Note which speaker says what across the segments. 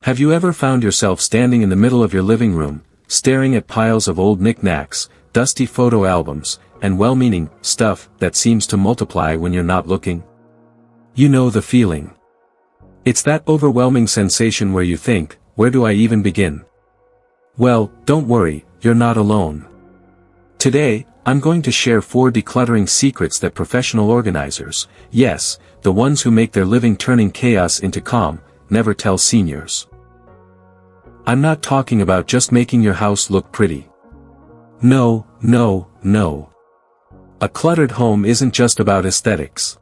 Speaker 1: Have you ever found yourself standing in the middle of your living room, staring at piles of old knickknacks, dusty photo albums, and well-meaning stuff that seems to multiply when you're not looking? You know the feeling. It's that overwhelming sensation where you think, where do I even begin? Well, don't worry, you're not alone. Today, I'm going to share 4 decluttering secrets that professional organizers, yes, the ones who make their living turning chaos into calm, never tell seniors. I'm not talking about just making your house look pretty. No, no, no. A cluttered home isn't just about aesthetics.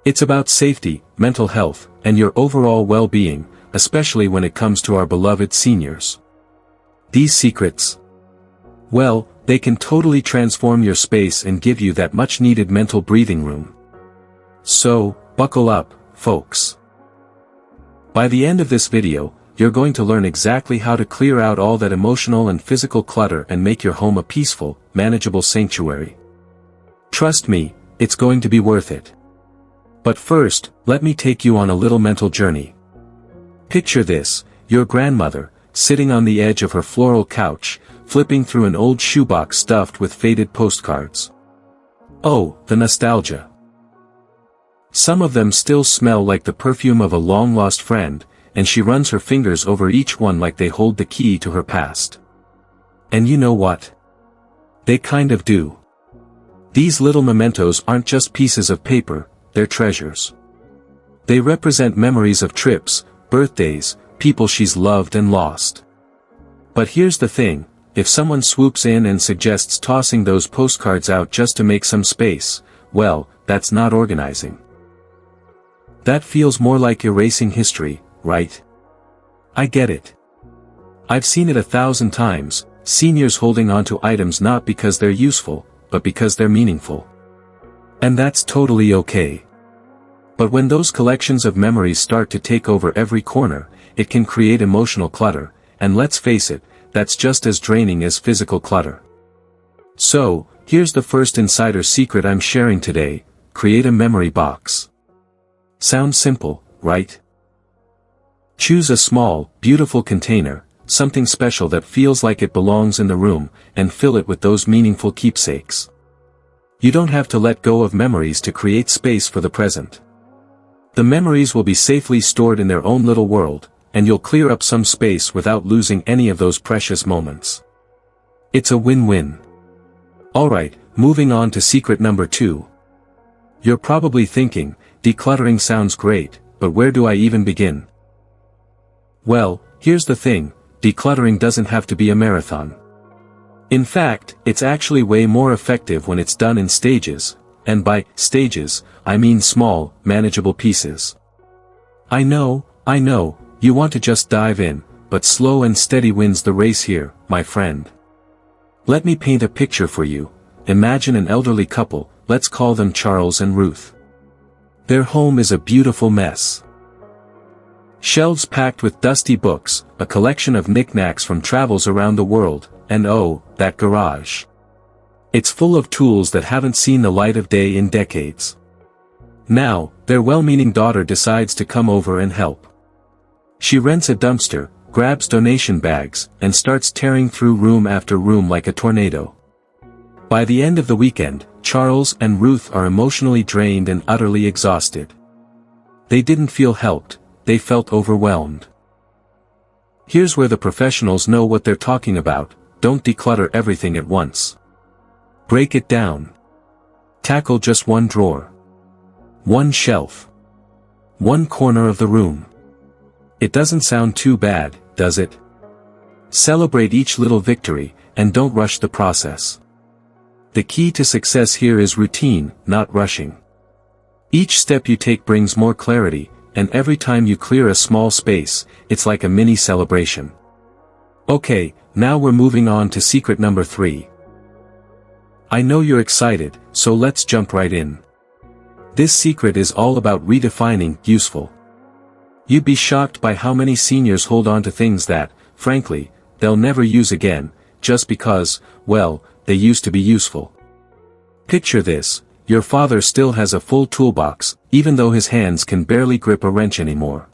Speaker 1: It's about safety, mental health, and your overall well-being, especially when it comes to our beloved seniors. These secrets, well, they can totally transform your space and give you that much-needed mental breathing room. So, buckle up, folks. By the end of this video, you're going to learn exactly how to clear out all that emotional and physical clutter and make your home a peaceful, manageable sanctuary. Trust me, it's going to be worth it. But first, let me take you on a little mental journey. Picture this, your grandmother, sitting on the edge of her floral couch, flipping through an old shoebox stuffed with faded postcards. Oh, the nostalgia. Some of them still smell like the perfume of a long-lost friend, and she runs her fingers over each one like they hold the key to her past. And you know what? They kind of do. These little mementos aren't just pieces of paper, they're treasures. They represent memories of trips, birthdays, people she's loved and lost. But here's the thing, if someone swoops in and suggests tossing those postcards out just to make some space, well, that's not organizing. That feels more like erasing history, right? I get it. I've seen it 1,000 times, seniors holding on to items not because they're useful, but because they're meaningful. And that's totally okay. But when those collections of memories start to take over every corner, it can create emotional clutter, and let's face it, that's just as draining as physical clutter. So, here's the first insider secret I'm sharing today: create a memory box. Sounds simple, right? Choose a small, beautiful container, something special that feels like it belongs in the room, and fill it with those meaningful keepsakes. You don't have to let go of memories to create space for the present. The memories will be safely stored in their own little world, and you'll clear up some space without losing any of those precious moments. It's a win-win. Alright, moving on to secret number 2. You're probably thinking, decluttering sounds great, but where do I even begin? Well, here's the thing, decluttering doesn't have to be a marathon. In fact, it's actually way more effective when it's done in stages, and by stages, I mean small, manageable pieces. I know, you want to just dive in, but slow and steady wins the race here, my friend. Let me paint a picture for you. Imagine an elderly couple, let's call them Charles and Ruth. Their home is a beautiful mess. Shelves packed with dusty books, a collection of knickknacks from travels around the world, and oh, that garage. It's full of tools that haven't seen the light of day in decades. Now, their well-meaning daughter decides to come over and help. She rents a dumpster, grabs donation bags, and starts tearing through room after room like a tornado. By the end of the weekend, Charles and Ruth are emotionally drained and utterly exhausted. They didn't feel helped, they felt overwhelmed. Here's where the professionals know what they're talking about: don't declutter everything at once. Break it down. Tackle just one drawer. One shelf. One corner of the room. It doesn't sound too bad, does it? Celebrate each little victory, and don't rush the process. The key to success here is routine, not rushing. Each step you take brings more clarity, and every time you clear a small space, it's like a mini celebration. Okay, now we're moving on to secret number 3. I know you're excited, so let's jump right in. This secret is all about redefining useful. You'd be shocked by how many seniors hold on to things that, frankly, they'll never use again, just because, well, they used to be useful. Picture this, your father still has a full toolbox, even though his hands can barely grip a wrench anymore.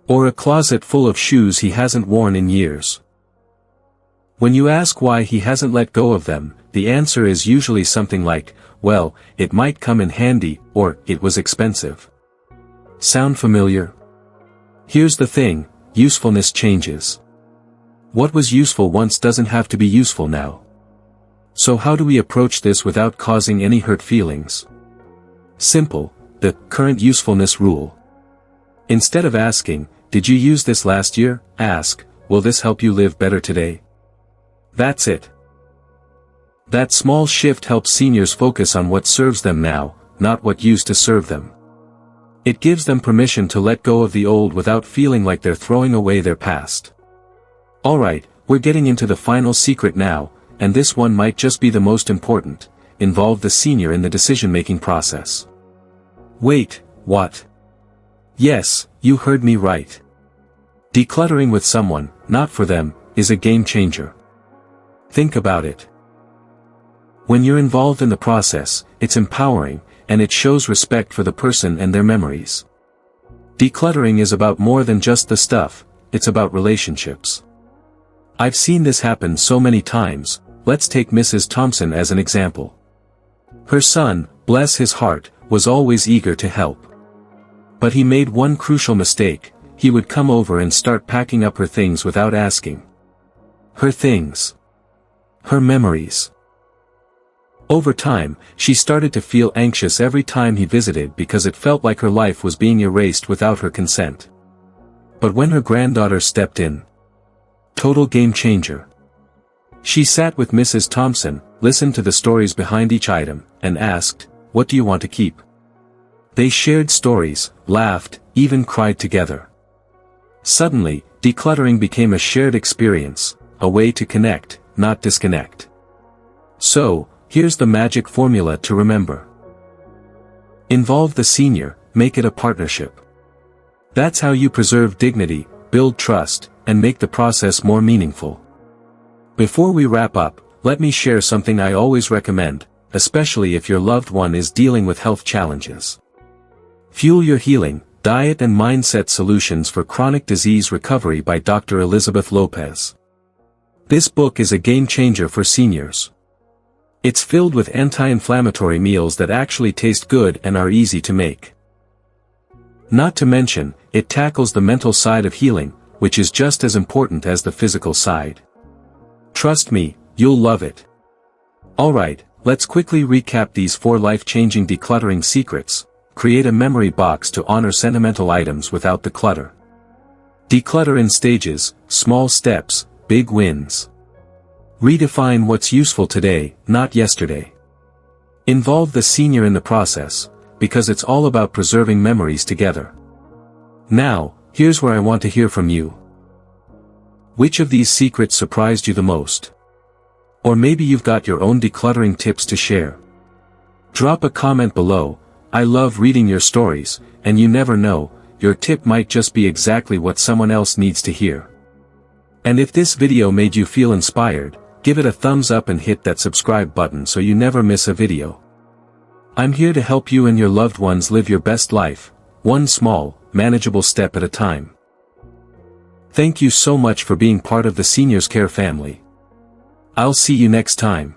Speaker 1: Or a closet full of shoes he hasn't worn in years. When you ask why he hasn't let go of them, the answer is usually something like, well, it might come in handy, or it was expensive. Sound familiar? Here's the thing, usefulness changes. What was useful once doesn't have to be useful now. So how do we approach this without causing any hurt feelings? Simple, the current usefulness rule. Instead of asking, did you use this last year? Ask, will this help you live better today? That's it. That small shift helps seniors focus on what serves them now, not what used to serve them. It gives them permission to let go of the old without feeling like they're throwing away their past. Alright, we're getting into the final secret now, and this one might just be the most important: involve the senior in the decision-making process. Wait, what? Yes, you heard me right. Decluttering with someone, not for them, is a game changer. Think about it. When you're involved in the process, it's empowering, and it shows respect for the person and their memories. Decluttering is about more than just the stuff, it's about relationships. I've seen this happen so many times. Let's take Mrs. Thompson as an example. Her son, bless his heart, was always eager to help. But he made one crucial mistake: he would come over and start packing up her things without asking. Her things. Her memories. Over time, she started to feel anxious every time he visited because it felt like her life was being erased without her consent. But when her granddaughter stepped in, total game changer. She sat with Mrs. Thompson, listened to the stories behind each item, and asked, "What do you want to keep?" They shared stories, laughed, even cried together. Suddenly, decluttering became a shared experience, a way to connect, not disconnect. So, here's the magic formula to remember. Involve the senior, make it a partnership. That's how you preserve dignity, build trust, and make the process more meaningful. Before we wrap up, let me share something I always recommend, especially if your loved one is dealing with health challenges. Fuel Your Healing: Diet and Mindset Solutions for Chronic Disease Recovery by Dr. Elizabeth Lopez. This book is a game changer for seniors. It's filled with anti-inflammatory meals that actually taste good and are easy to make. Not to mention, it tackles the mental side of healing, which is just as important as the physical side. Trust me, you'll love it. Alright, let's quickly recap these 4 life-changing decluttering secrets. Create a memory box to honor sentimental items without the clutter. Declutter in stages, small steps, big wins. Redefine what's useful today, not yesterday. Involve the senior in the process, because it's all about preserving memories together. Now, here's where I want to hear from you. Which of these secrets surprised you the most? Or maybe you've got your own decluttering tips to share. Drop a comment below. I love reading your stories, and you never know, your tip might just be exactly what someone else needs to hear. And if this video made you feel inspired, give it a thumbs up and hit that subscribe button so you never miss a video. I'm here to help you and your loved ones live your best life, one small, manageable step at a time. Thank you so much for being part of the Seniors Care family. I'll see you next time.